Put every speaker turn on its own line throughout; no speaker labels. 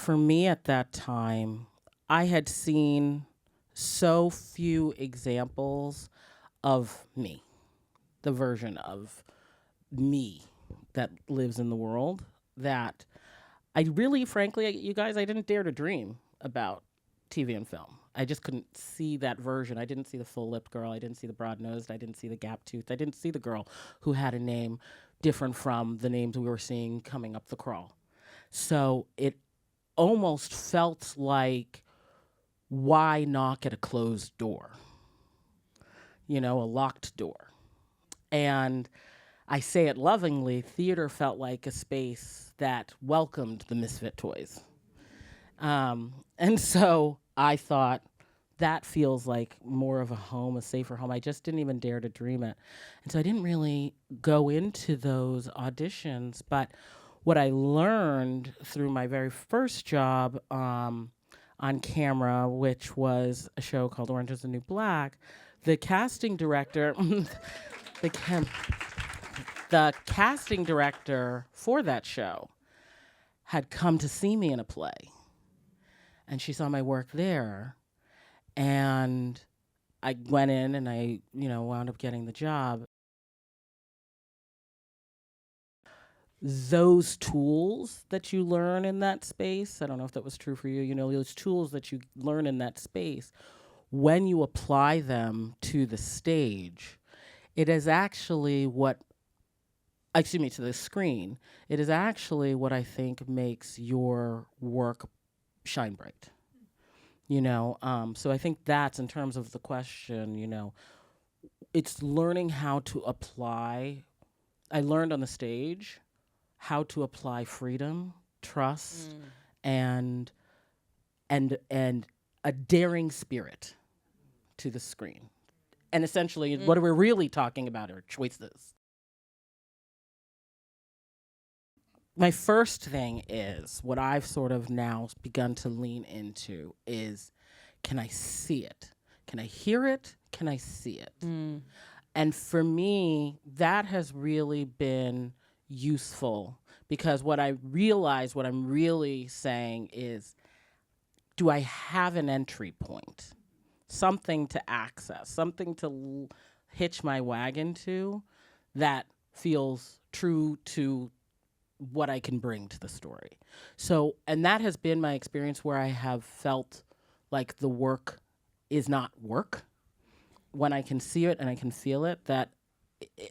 for me at that time, I had seen so few examples of me, the version of me that lives in the world, that I really, frankly, you guys, I didn't dare to dream about TV and film. I just couldn't see that version. I didn't see the full-lipped girl. I didn't see the broad-nosed. I didn't see the gap-toothed. I didn't see the girl who had a name different from the names we were seeing coming up the crawl. So it almost felt like, why knock at a closed door? You know, a locked door. And I say it lovingly, theater felt like a space that welcomed the misfit toys. And so I thought, that feels like more of a home, a safer home. I just didn't even dare to dream it. And so I didn't really go into those auditions. But what I learned through my very first job on camera, which was a show called Orange is the New Black, the casting director, the casting director for that show had come to see me in a play. And she saw my work there. And I went in and I, wound up getting the job. Those tools that you learn in that space, I don't know if that was true for you, those tools that you learn in that space, when you apply them to the stage, it is actually to the screen, it is actually what I think makes your work shine bright. So I think that's, in terms of the question, it's learning how to apply. I learned on the stage how to apply freedom, trust, and a daring spirit to the screen. And essentially, what we're really talking about are choices. My first thing is, what I've sort of now begun to lean into is, can I see it? Can I hear it? Can I see it? And for me, that has really been useful, because what I realize, what I'm really saying is, do I have an entry point? Something to access, something to hitch my wagon to that feels true to what I can bring to the story. So, and that has been my experience, where I have felt like the work is not work. When I can see it and I can feel it, that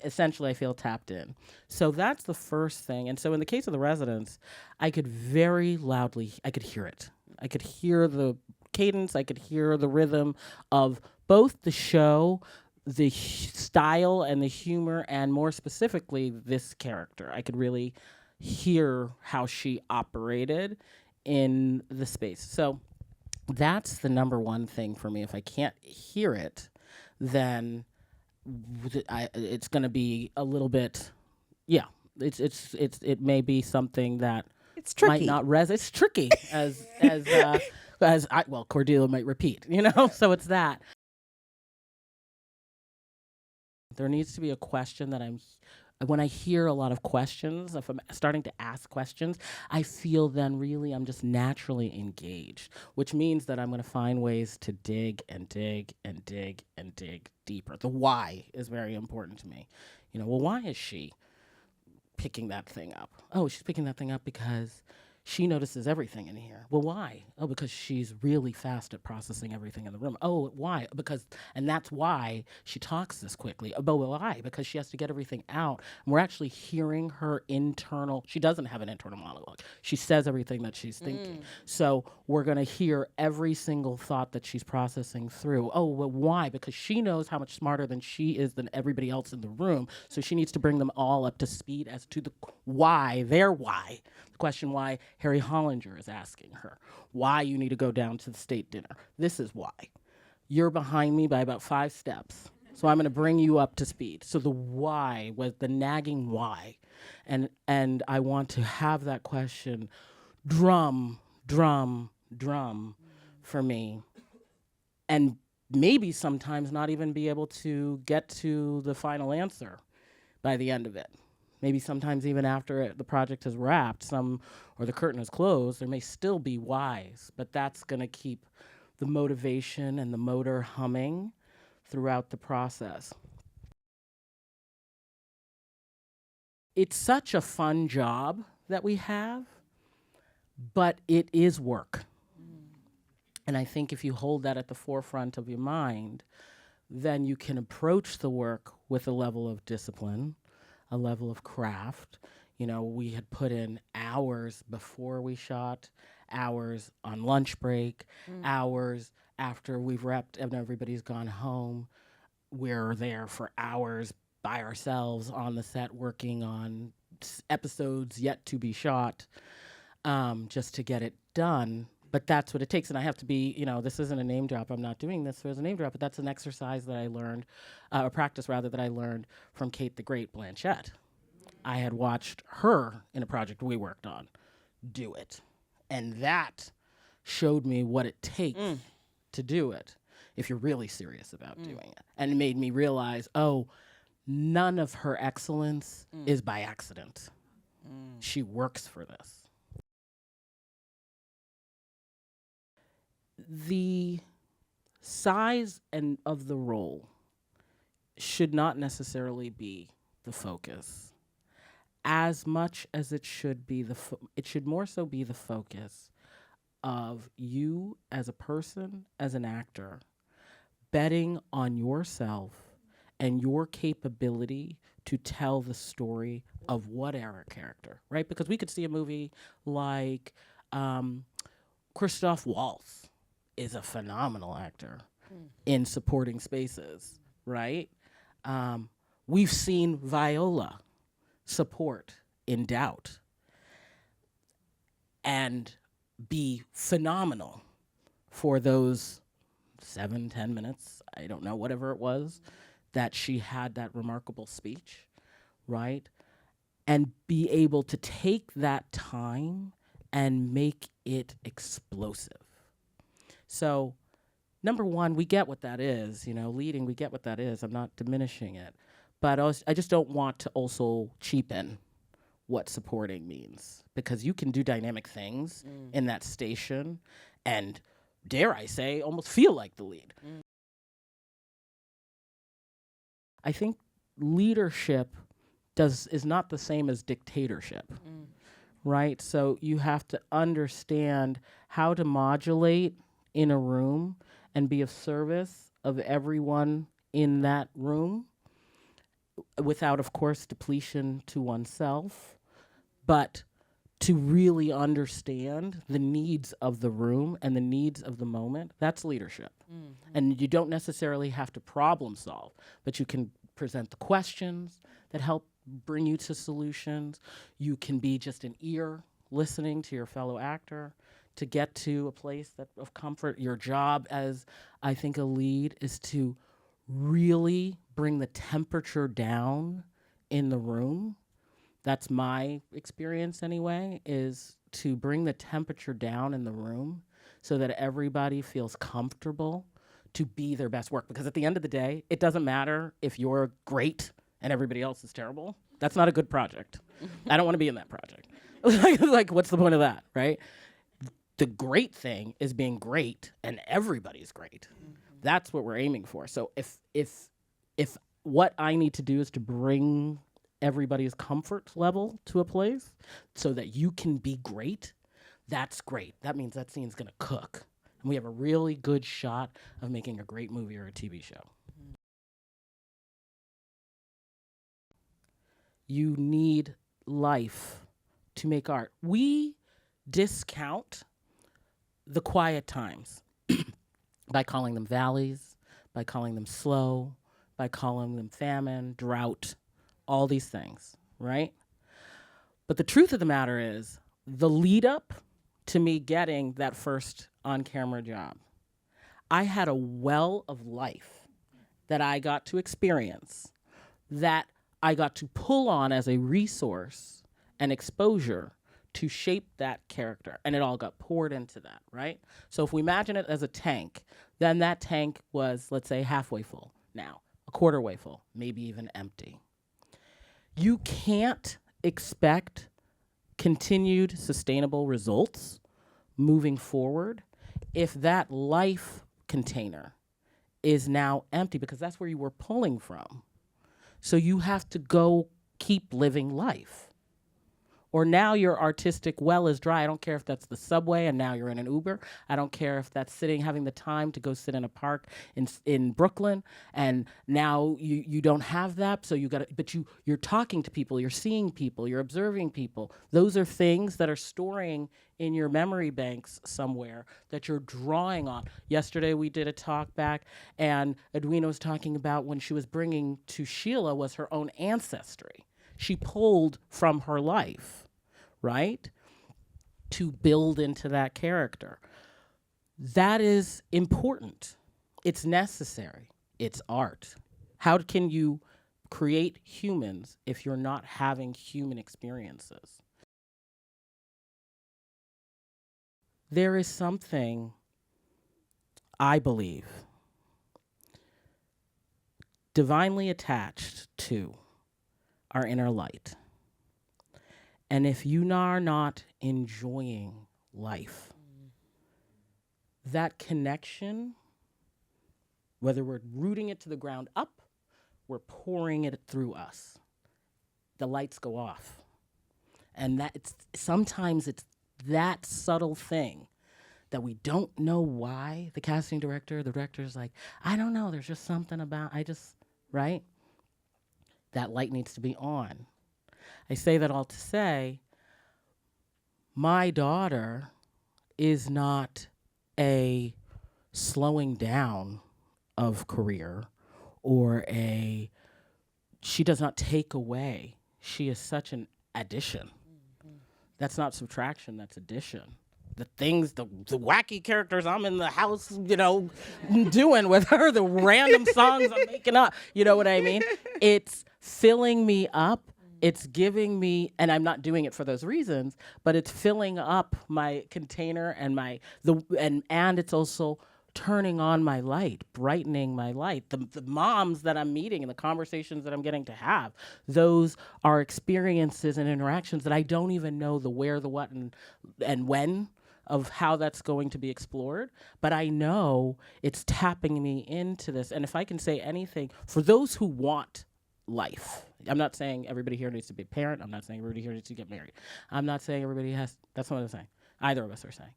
essentially I feel tapped in. So that's the first thing. And so in the case of The Residents, I could very loudly, I could hear it. I could hear the cadence, I could hear the rhythm of both the show, the style and the humor, and more specifically, this character. I could really hear how she operated in the space. So that's the number one thing for me. If I can't hear it, then it's going to be a little bit, it may be something that
it's tricky.
Might not it's tricky, as Cordelia might repeat, so it's that. There needs to be a question that when I hear a lot of questions, if I'm starting to ask questions, I feel then really I'm just naturally engaged, which means that I'm going to find ways to dig and dig and dig and dig deeper. The why is very important to me. Why is she picking that thing up? Oh, she's picking that thing up because she notices everything in here. Well, why? Oh, because she's really fast at processing everything in the room. Oh, why? And that's why she talks this quickly. But why? Because she has to get everything out. And we're actually hearing her she doesn't have an internal monologue. She says everything that she's thinking. So we're going to hear every single thought that she's processing through. Oh, well, why? Because she knows how much smarter than she is than everybody else in the room. So she needs to bring them all up to speed as to the their why. The question why Harry Hollinger is asking her, why you need to go down to the state dinner. This is why. You're behind me by about 5 steps, so I'm going to bring you up to speed. So the why was the nagging why. And I want to have that question drum for me. And maybe sometimes not even be able to get to the final answer by the end of it. maybe sometimes even after the project is wrapped, or the curtain is closed, there may still be whys, but that's going to keep the motivation and the motor humming throughout the process. It's such a fun job that we have, but it is work. And I think if you hold that at the forefront of your mind, then you can approach the work with a level of discipline, a level of craft. You know, we had put in hours before we shot, hours on lunch break, hours after we've wrapped and everybody's gone home. We're there for hours by ourselves on the set working on episodes yet to be shot, just to get it done. But that's what it takes. And I have to be, you know, this isn't a name drop. I'm not doing this as a name drop, but that's an exercise that I learned, a practice rather, that I learned from Kate the Great Blanchett. I had watched her in a project we worked on do it. And that showed me what it takes to do it if you're really serious about doing it. And it made me realize, oh, none of her excellence is by accident. She works for this. The size of the role should not necessarily be the focus, as much as it should be it should more so be the focus of you as a person, as an actor, betting on yourself and your capability to tell the story of whatever character, right? Because we could see a movie like Christoph Waltz is a phenomenal actor in supporting spaces, right? We've seen Viola support in Doubt and be phenomenal for those 7-10 minutes, I don't know, whatever it was, that she had that remarkable speech, right? And be able to take that time and make it explosive. So, number one, we get what that is, you know, leading, we get what that is. I'm not diminishing it. But I just don't want to also cheapen what supporting means, because you can do dynamic things in that station and, dare I say, almost feel like the lead. I think leadership is not the same as dictatorship, right? So you have to understand how to modulate in a room and be of service of everyone in that room without, of course, depletion to oneself, but to really understand the needs of the room and the needs of the moment. That's leadership. And you don't necessarily have to problem solve, but you can present the questions that help bring you to solutions. You can be just an ear listening to your fellow actor to get to a place of comfort. Your job as, I think, a lead is to really bring the temperature down in the room. That's my experience anyway, is to bring the temperature down in the room so that everybody feels comfortable to be their best work. Because at the end of the day, it doesn't matter if you're great and everybody else is terrible. That's not a good project. I don't want to be in that project. Like, what's the point of that, right? The great thing is being great and everybody's great. That's what we're aiming for. So if what I need to do is to bring everybody's comfort level to a place so that you can be great, that's great. That means that scene's gonna cook. And we have a really good shot of making a great movie or a TV show. You need life to make art. We discount the quiet times by calling them valleys, by calling them slow, by calling them famine, drought, all these things, right? But the truth of the matter is, the lead up to me getting that first on-camera job, I had a well of life that I got to experience, that I got to pull on as a resource and exposure to shape that character, and it all got poured into that, right? So if we imagine it as a tank, then that tank was, let's say, halfway full now, a quarter way full, maybe even empty. You can't expect continued sustainable results moving forward if that life container is now empty, because that's where you were pulling from. So you have to go keep living life. Or now your artistic well is dry. I don't care if that's the subway and now you're in an Uber. I don't care if that's having the time to go sit in a park in Brooklyn, and now you don't have that. So you're talking to people, you're seeing people, you're observing people. Those are things that are storing in your memory banks somewhere that you're drawing on. Yesterday we did a talk back, and Edwina was talking about when she was bringing to Sheila was her own ancestry. She pulled from her life, right, to build into that character. That is important. It's necessary. It's art. How can you create humans if you're not having human experiences? There is something, I believe, divinely attached to our inner light. And if you are not enjoying life, that connection, whether we're rooting it to the ground up, we're pouring it through us, the lights go off. And sometimes it's that subtle thing that we don't know why. The casting director, the director's like, I don't know, there's just something about, right? That light needs to be on. I say that all to say, my daughter is not a slowing down of career or she does not take away. She is such an addition. Mm-hmm. That's not subtraction, that's addition. The things, the wacky characters I'm in the house, doing with her, the random songs I'm making up, you know what I mean? It's filling me up. It's giving me, and I'm not doing it for those reasons, but it's filling up my container and and it's also turning on my light, brightening my light. The moms that I'm meeting and the conversations that I'm getting to have, those are experiences and interactions that I don't even know the where, the what, and when of how that's going to be explored, but I know it's tapping me into this. And if I can say anything, for those who want life, I'm not saying everybody here needs to be a parent, I'm not saying everybody here needs to get married, I'm not saying everybody that's not what I'm saying, either of us are saying.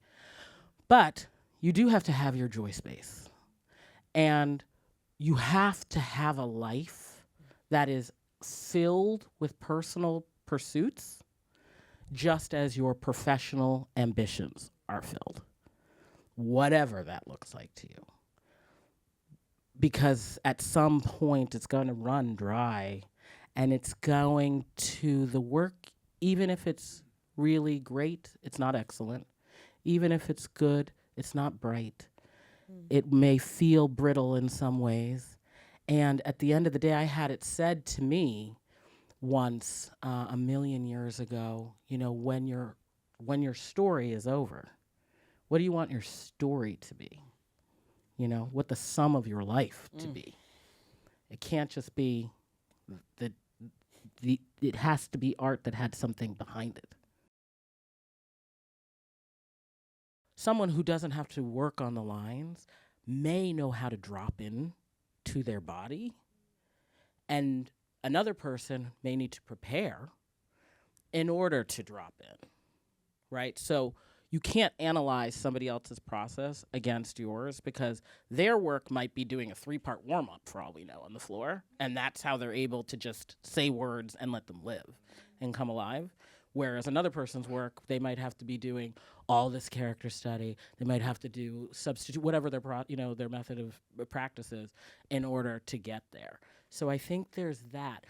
But you do have to have your joy space. And you have to have a life that is filled with personal pursuits, just as your professional ambitions are filled, whatever that looks like to you. Because at some point it's going to run dry, and it's going to, the work, even if it's really great, it's not excellent. Even if it's good, it's not bright. It may feel brittle in some ways. And at the end of the day, I had it said to me once, 1,000,000 years ago, when your story is over, what do you want your story to be? What the sum of your life to be. It can't just be it has to be art that had something behind it. Someone who doesn't have to work on the lines may know how to drop in to their body, and another person may need to prepare in order to drop in, right? So you can't analyze somebody else's process against yours, because their work might be doing a 3-part warm-up for all we know on the floor, and that's how they're able to just say words and let them live and come alive. Whereas another person's work, they might have to be doing all this character study. They might have to do substitute, whatever their method of practice is, in order to get there. So I think there's that.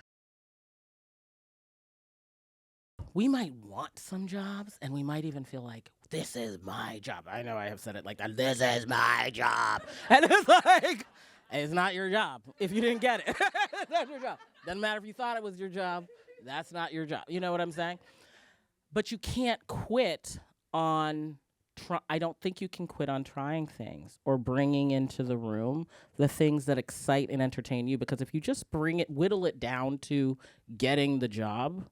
We might want some jobs, and we might even feel like, this is my job. I know I have said it like that. This is my job. And it's like, it's not your job if you didn't get it. It's not your job. Doesn't matter if you thought it was your job. That's not your job. You know what I'm saying? But you can't quit on I don't think you can quit on trying things or bringing into the room the things that excite and entertain you. Because if you just whittle it down to getting the job,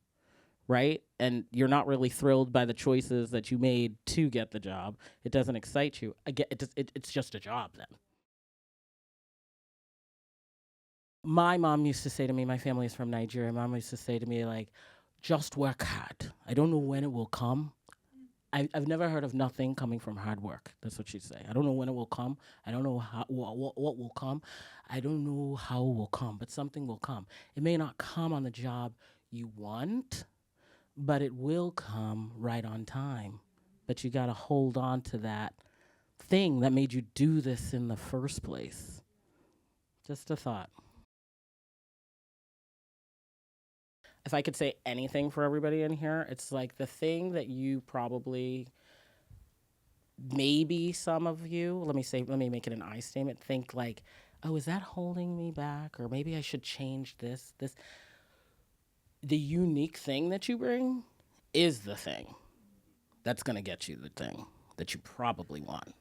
right? And you're not really thrilled by the choices that you made to get the job. It doesn't excite you. It's just a job then. My mom used to say to me, my family is from Nigeria. My mom used to say to me, like, just work hard. I don't know when it will come. I've never heard of nothing coming from hard work. That's what she'd say. I don't know when it will come. I don't know what will come. I don't know how it will come, but something will come. It may not come on the job you want, but it will come right on time. But you got to hold on to that thing that made you do this in the first place. Just a thought. If I could say anything for everybody in here, it's like the thing that you probably, maybe some of you, let me make it an I statement, think like, oh, is that holding me back? Or maybe I should change this. The unique thing that you bring is the thing that's going to get you the thing that you probably want.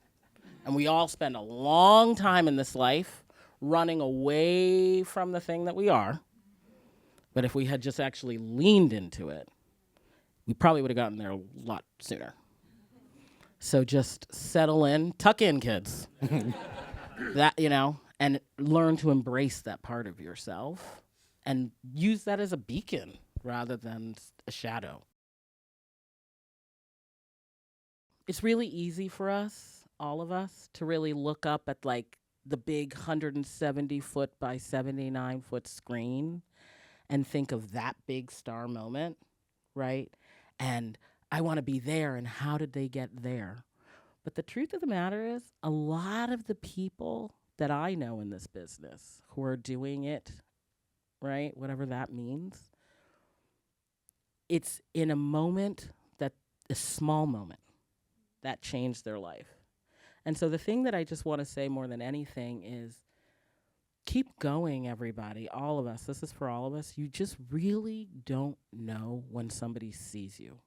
And we all spend a long time in this life running away from the thing that we are. But if we had just actually leaned into it, we probably would have gotten there a lot sooner. So just settle in, tuck in, kids. That, and learn to embrace that part of yourself and use that as a beacon rather than a shadow. It's really easy for us, all of us, to really look up at like the big 170-foot by 79-foot screen and think of that big star moment, right? And I want to be there, and how did they get there? But the truth of the matter is, a lot of the people that I know in this business who are doing it, right, whatever that means, it's in a moment a small moment, that changed their life. And so the thing that I just want to say more than anything is, keep going, everybody, all of us. This is for all of us. You just really don't know when somebody sees you.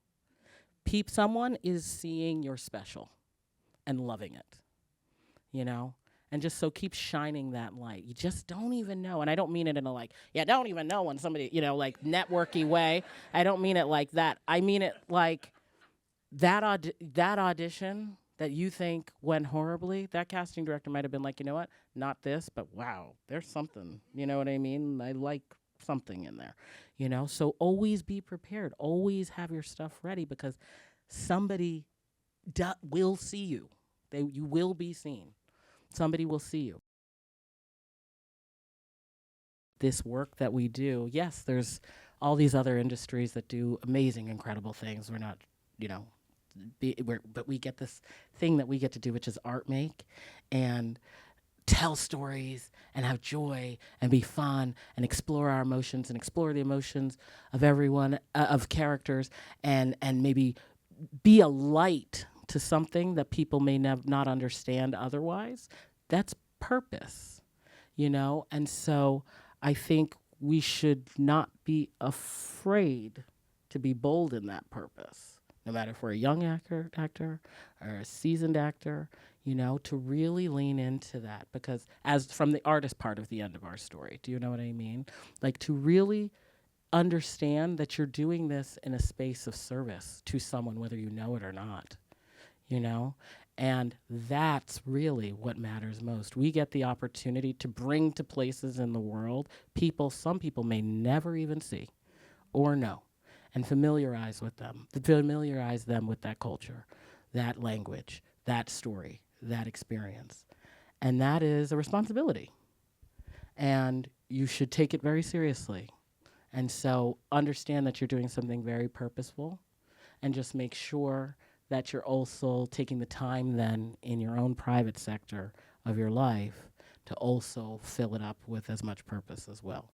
Someone is seeing you're special and loving it, And just so keep shining that light. You just don't even know. And I don't mean it in a don't even know when somebody, networky way. I don't mean it like that. I mean it like that audition that you think went horribly, that casting director might have been like, you know what, not this, but wow, there's something, you know what I mean? I like something in there, So always be prepared. Always have your stuff ready because somebody will see you. You will be seen. Somebody will see you. This work that we do, yes, there's all these other industries that do amazing, incredible things. We're not, but we get this thing that we get to do, which is art make and tell stories and have joy and be fun and explore our emotions and explore the emotions of everyone, of characters, and maybe be a light to something that people may not understand otherwise. That's purpose, And so I think we should not be afraid to be bold in that purpose. No matter if we're a young actor or a seasoned actor, to really lean into that. Because as from the artist part of the end of our story, do you know what I mean? Like to really understand that you're doing this in a space of service to someone, whether you know it or not, And that's really what matters most. We get the opportunity to bring to places in the world some people may never even see or know. And familiarize them with that culture, that language, that story, that experience. And that is a responsibility. And you should take it very seriously. And so understand that you're doing something very purposeful, and just make sure that you're also taking the time then in your own private sector of your life to also fill it up with as much purpose as well.